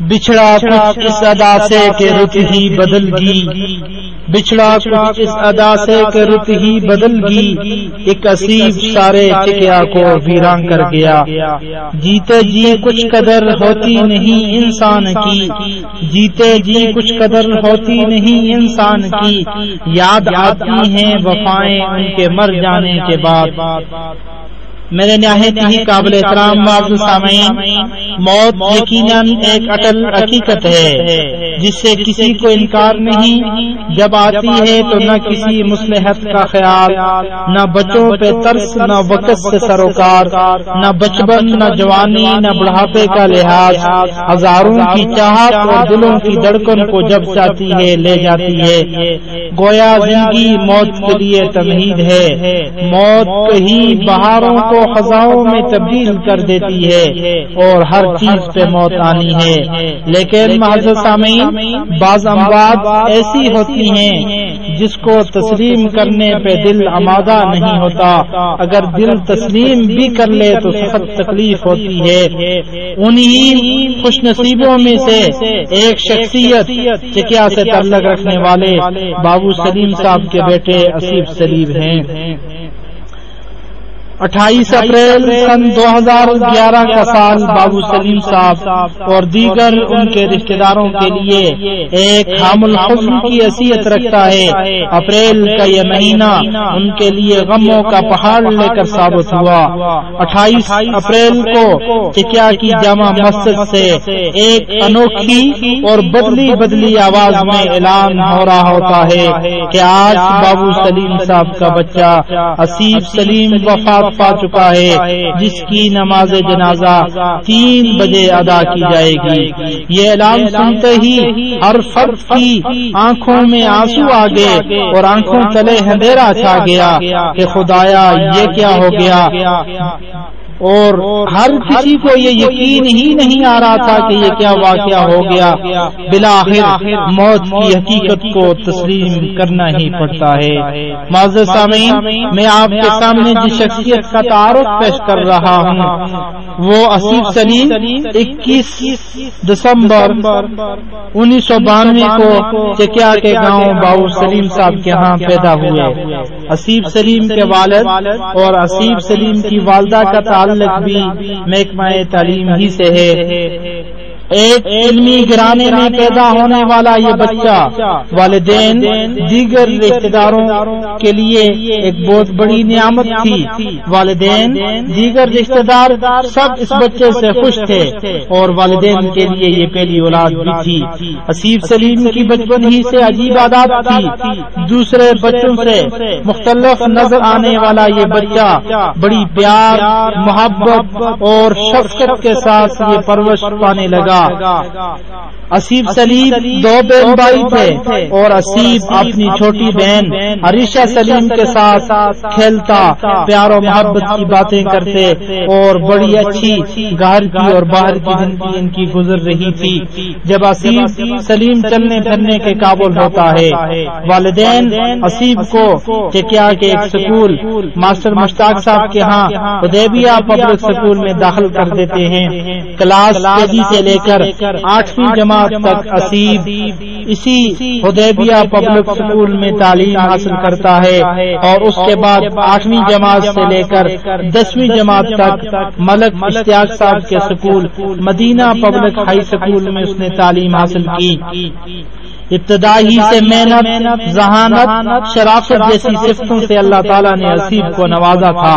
بچھڑا کچھ اس ادا سے کہ رت ہی بدل گی، بچھڑا کچھ اس ادا سے کہ رت ہی بدل گی، ایک اسیب سارے چکیا کو ویران کر گیا۔ جیتے جی کچھ قدر ہوتی نہیں انسان کی، جیتے جی کچھ قدر ہوتی نہیں انسان کی، یاد آتی ہیں وفائیں ان کے مر جانے کے بعد۔ میرے نہایت ہی قابل احترام معزز سامعین، موت یقیناً ایک اٹل حقیقت ہے جس سے کسی کو انکار نہیں۔ جب آتی ہے تو نہ کسی مصلحت کا خیال، نہ بچوں پہ ترس، نہ وقت سے سروکار، نہ بچپن، نہ جوانی، نہ بڑھاپے کا لحاظ، ہزاروں کی چاہت اور دلوں کی دھڑکن کو جب چاہتی ہے لے جاتی ہے۔ گویا زندگی موت کے لیے تمہید ہے، موت کہیں بہاروں کو خزاؤں میں تبدیل کر دیتی ہے اور ہر چیز پہ موت آنی ہے۔ لیکن معزز سامعین، بعض اموات ایسی ہوتی ہیں جس کو تسلیم کرنے پہ دل آمادہ نہیں ہوتا، اگر دل تسلیم بھی کر لے تو سخت تکلیف ہوتی ہے۔ انہی خوش نصیبوں میں سے ایک شخصیت چکیا سے تعلق رکھنے والے بابو سلیم صاحب کے بیٹے اسیب سلیم ہیں۔ 28 اپریل سن 2011 کا سال بابو سلیم صاحب اور دیگر ان کے رشتہ داروں کے لیے ایک حامل حزن کی حیثیت رکھتا ہے۔ اپریل کا یہ مہینہ ان کے لیے غموں کا پہاڑ لے کر ثابت ہوا۔ 28 اپریل کو چکیا کی جامع مسجد سے ایک انوکھی اور بدلی آواز میں اعلان ہو رہا ہوتا ہے کہ آج بابو سلیم صاحب کا بچہ اسیب سلیم وفات پا چکا ہے، جس کی نماز جنازہ 3 بجے ادا کی جائے گی۔ یہ اعلان سنتے ہی ہر فرد کی آنکھوں میں آنسو آ گئے اور آنکھوں تلے اندھیرا چھا گیا کہ خدایا یہ کیا ہو گیا، اور ہر کسی کو یہ یقین ہی نہیں آ رہا تھا کہ یہ کیا واقعہ ہو گیا۔ بالآخر موت کی حقیقت کو تسلیم کرنا ہی پڑتا ہے۔ معزز سامعین، میں آپ کے سامنے جس شخصیت کا تعارف پیش کر رہا ہوں وہ اسیب سلیم 21 دسمبر 1992 کو چکیا کے گاؤں باؤ سلیم صاحب کے ہاں پیدا ہوئے۔ اسیب سلیم کے والد اور اسیب سلیم کی والدہ کا تعلق بھی محکمہ تعلیم ہی سے ہے۔ ایک علمی گھرانے میں پیدا ہونے والا یہ بچہ والدین دیگر رشتہ داروں کے لیے ایک بہت بڑی نعمت تھی۔ والدین دیگر رشتہ دار سب اس بچے سے خوش تھے اور والدین کے لیے یہ پہلی اولاد بھی تھی۔ اسیب سلیم کی بچپن ہی سے عجیب عادات تھی۔ دوسرے بچوں سے مختلف نظر آنے والا یہ بچہ بڑی پیار، محبت اور شفقت کے ساتھ یہ پرورش پانے لگا۔ اسیب سلیم 2 بہن بھائی تھے اور اسیب اپنی چھوٹی بہن عریشہ سلیم کے ساتھ کھیلتا، پیار و محبت کی باتیں کرتے اور بڑی اچھی گھر کی اور باہر کی زندگی ان کی گزر رہی تھی۔ جب اسیب سلیم چلنے پھرنے کے قابل ہوتا ہے، والدین اسیب کو چکیا کے ایک سکول ماسٹر مشتاق صاحب کے ہاں حدیبیہ پبلک سکول میں داخل کر دیتے ہیں۔ کلاس KG سے لے کر 8ویں جماعت تک اسیب اسی حدیبیہ پبلک سکول میں تعلیم حاصل کرتا ہے اور اس کے بعد 8ویں جماعت سے لے کر 10ویں جماعت تک ملک اشتیاق صاحب کے سکول مدینہ پبلک ہائی سکول میں اس نے تعلیم حاصل کی۔ ابتدائی سے محنت، ذہانت، شرافت جیسی صفتوں سے اللہ تعالیٰ نے اسیب کو نوازا تھا۔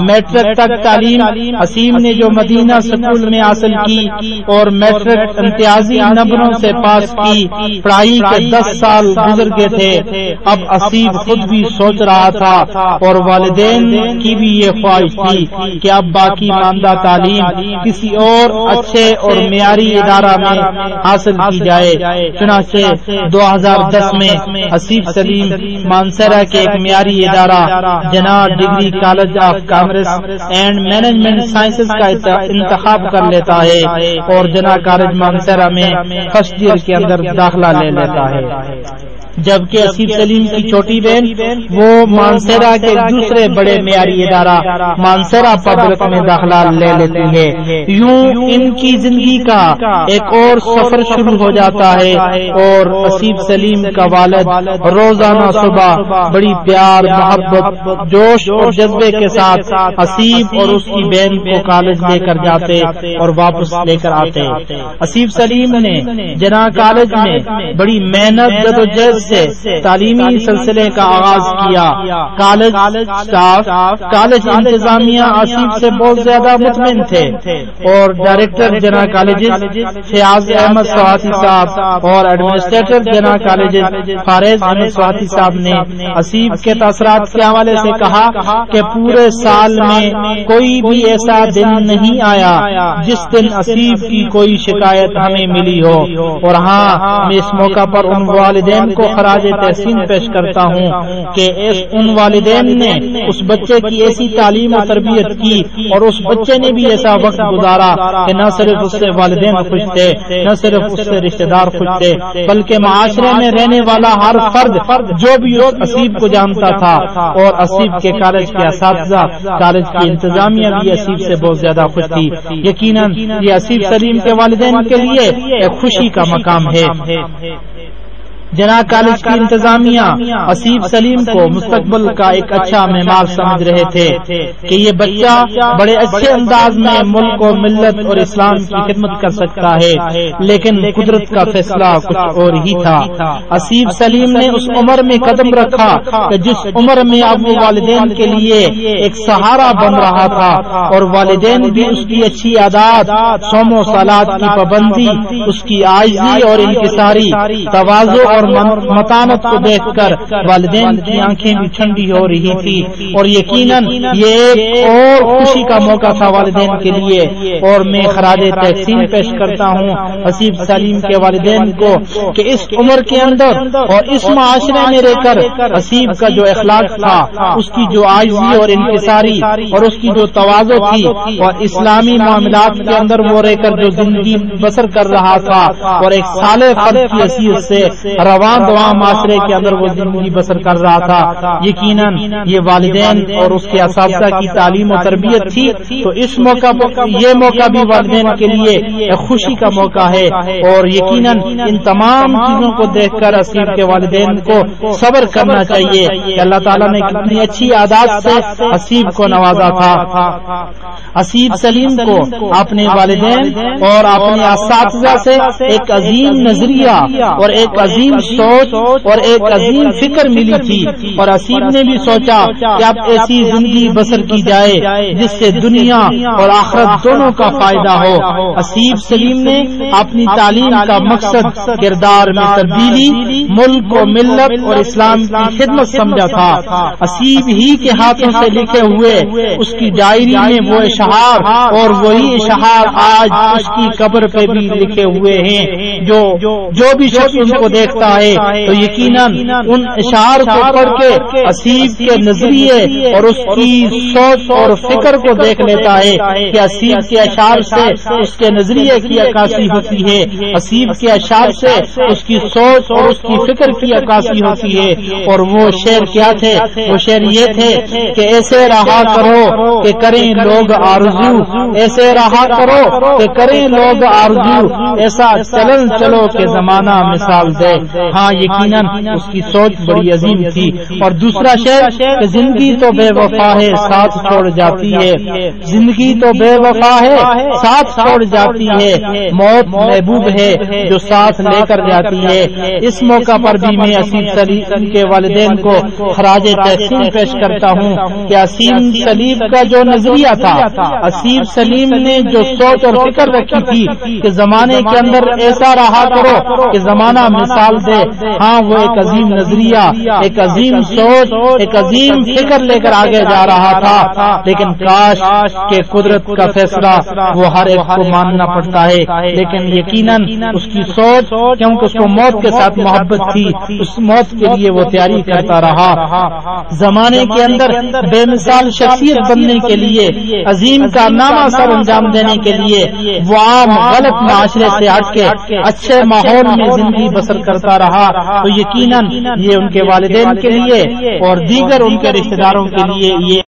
میٹرک تک تعلیم اسیب نے جو مدینہ سکول میں حاصل کی اور میٹرک امتیازی نمبروں سے پاس کی، پڑھائی کے 10 سال گزر گئے تھے۔ اب اسیب خود بھی سوچ رہا تھا اور والدین کی بھی یہ خواہش تھی کہ اب باقی ماندہ تعلیم کسی اور اچھے اور معیاری ادارہ میں حاصل کی جائے۔ چنانچہ 2010 میں اسیب سلیم مانسہرہ کے ایک معیاری ادارہ Jinnah degree college of commerce and management sciences کا انتخاب کر لیتا ہے اور جناح کالج مانسہرہ میں فرسٹ ایئر کے اندر داخلہ لے لیتا ہے۔ جبکہ اسیب سلیم کی چھوٹی بہن وہ مانسیرا کے دوسرے بڑے معیاری ادارہ مانسیرا پبلک میں داخلہ لے لیتی ہے۔ یوں ان کی زندگی کا ایک اور سفر شروع ہو جاتا ہے اور اسیب سلیم کا والد روزانہ صبح بڑی پیار محبت جوش اور جذبے کے ساتھ اسیب اور اس کی بہن کو کالج لے کر جاتے اور واپس لے کر آتے۔ اسیب سلیم نے جناح کالج میں بڑی محنت جدوجہد سے تعلیمی سلسلے کا آغاز کیا۔ کالج اسٹاف کالج انتظامیہ اسیب سے بہت زیادہ مطمئن تھے اور ڈائریکٹر جناح کالجز فیاض احمد سوہاتی صاحب اور ایڈمنسٹریٹر جناح کالجز فارز احمد سوہاتی صاحب نے اسیب کے تاثرات کے حوالے سے کہا کہ پورے سال میں کوئی بھی ایسا دن نہیں آیا جس دن اسیب کی کوئی شکایت ہمیں ملی ہو، اور ہاں میں اس موقع پر ان والدین کو خراج تحسین پیش کرتا ہوں کہ ان والدین نے اس بچے کی ایسی تعلیم و تربیت کی اور اس بچے نے بھی ایسا وقت گزارا کہ نہ صرف اس سے والدین خوش تھے، نہ صرف اس سے رشتہ دار خوش تھے، بلکہ معاشرے میں رہنے والا ہر فرد جو بھی اس اسیب کو جانتا تھا، اور اسیب کے کالج کے اساتذہ کالج کی انتظامیہ بھی اسیب سے بہت زیادہ خوش تھی۔ یقیناً یہ اسیب سلیم کے والدین کے لیے ایک خوشی کا مقام ہے۔ جناح کالج کی انتظامیہ اسیب سلیم کو مستقبل کا ایک اچھا معمار سمجھ رہے تھے کہ یہ بچہ بڑے اچھے انداز میں ملک و ملت اور اسلام کی خدمت کر سکتا ہے، لیکن قدرت کا فیصلہ کچھ اور ہی تھا۔ اسیب سلیم نے اس عمر میں قدم رکھا کہ جس عمر میں اب وہ والدین کے لیے ایک سہارا بن رہا تھا، اور والدین بھی اس کی اچھی عادات، صوم و صلات کی پابندی، اس کی عاجزی اور انکساری، تواضع اور متانت کو دیکھ کر والدین کی آنکھیں بھی ٹھنڈی ہو رہی تھی، اور یقیناً یہ ایک اور خوشی کا موقع تھا والدین کے لیے۔ اور میں خراج تحسین پیش کرتا ہوں اسیب سلیم کے والدین کو کہ اس عمر کے اندر اور اس معاشرے میں رہ کر اسیب کا جو اخلاق تھا، اس کی جو عاجزی اور انکساری اور اس کی جو تواضع تھی، اور اسلامی معاملات کے اندر وہ رہ کر جو زندگی بسر کر رہا تھا، اور ایک صالح فرد کی حیثیت سے رواں دواں معاشرے کے اندر وہ زندگی بسر کر رہا تھا، یقیناً یہ والدین اور اس کے اساتذہ کی تعلیم و تربیت تھی۔ تو اس موقع پر یہ موقع بھی والدین کے لیے ایک خوشی کا موقع ہے، اور یقیناً ان تمام چیزوں کو دیکھ کر اسیب کے والدین کو صبر کرنا چاہیے کہ اللہ تعالیٰ نے کتنی اچھی عادات سے اسیب کو نوازا تھا۔ اسیب سلیم کو اپنے والدین اور اپنے اساتذہ سے ایک عظیم نظریہ اور ایک عظیم سوچ اور ایک عظیم فکر ملی تھی، اور اسیب نے بھی سوچا کہ اب ایسی زندگی بسر کی جائے جس سے دنیا اور آخرت دونوں کا فائدہ ہو۔ اسیب سلیم نے اپنی تعلیم کا مقصد کردار میں تبدیلی، ملک و ملت اور اسلام کی خدمت سمجھا تھا۔ اسیب ہی کے ہاتھوں سے لکھے ہوئے اس کی ڈائری میں وہ اشعار اور وہی اشعار آج اس کی قبر پہ بھی لکھے ہوئے ہیں، جو بھی شخص ان کو دیکھتا ہے تو یقیناً ان اشعار کو پڑھ کے اسیب کے نظریے اور اس کی سوچ اور فکر کو دیکھ لیتا ہے کہ اسیب کے اشعار سے اس کے نظریے کی عکاسی ہوتی ہے، اسیب کے اشعار سے اس کی سوچ اور اس کی فکر کی عکاسی ہوتی ہے۔ اور وہ شعر کیا تھے؟ وہ شعر یہ تھے کہ ایسے رہا کرو کہ کریں لوگ آرزو، ایسے رہا کرو کہ کریں لوگ آرزو، ایسا چلن چلو کہ زمانہ مثال دے۔ ہاں یقیناً اس کی سوچ بڑی عظیم تھی۔ اور دوسرا شعر کہ زندگی تو بے وفا ہے ساتھ چھوڑ جاتی ہے، زندگی تو بے وفا ہے ساتھ چھوڑ جاتی ہے، موت محبوب ہے جو ساتھ لے کر جاتی ہے۔ اس موقع پر بھی میں اسیب سلیم کے والدین کو خراج تحسین پیش کرتا ہوں کہ اسیب سلیم کا جو نظریہ تھا، اسیب سلیم نے جو سوچ اور فکر رکھی تھی کہ زمانے کے اندر ایسا رہا کرو کہ زمانہ مثال دے، ہاں وہ ایک عظیم نظریہ، ایک عظیم سوچ، ایک عظیم فکر لے کر آگے جا رہا تھا، لیکن کاش کہ قدرت کا فیصلہ وہ ہر ایک کو ماننا پڑتا ہے۔ لیکن یقیناً اس کی سوچ، کیونکہ اس کو موت کے ساتھ محبت تھی، اس موت کے لیے وہ تیاری کرتا رہا۔ زمانے کے اندر بے مثال شخصیت بننے کے لیے، عظیم کارنامہ سر انجام دینے کے لیے وہ عام غلط معاشرے سے ہٹ کے اچھے ماحول میں زندگی بسر کرتا کرتا رہا تو یقیناً یہ ان کے والدین کے لیے اور دیگر ان کے رشتہ داروں کے لیے یہ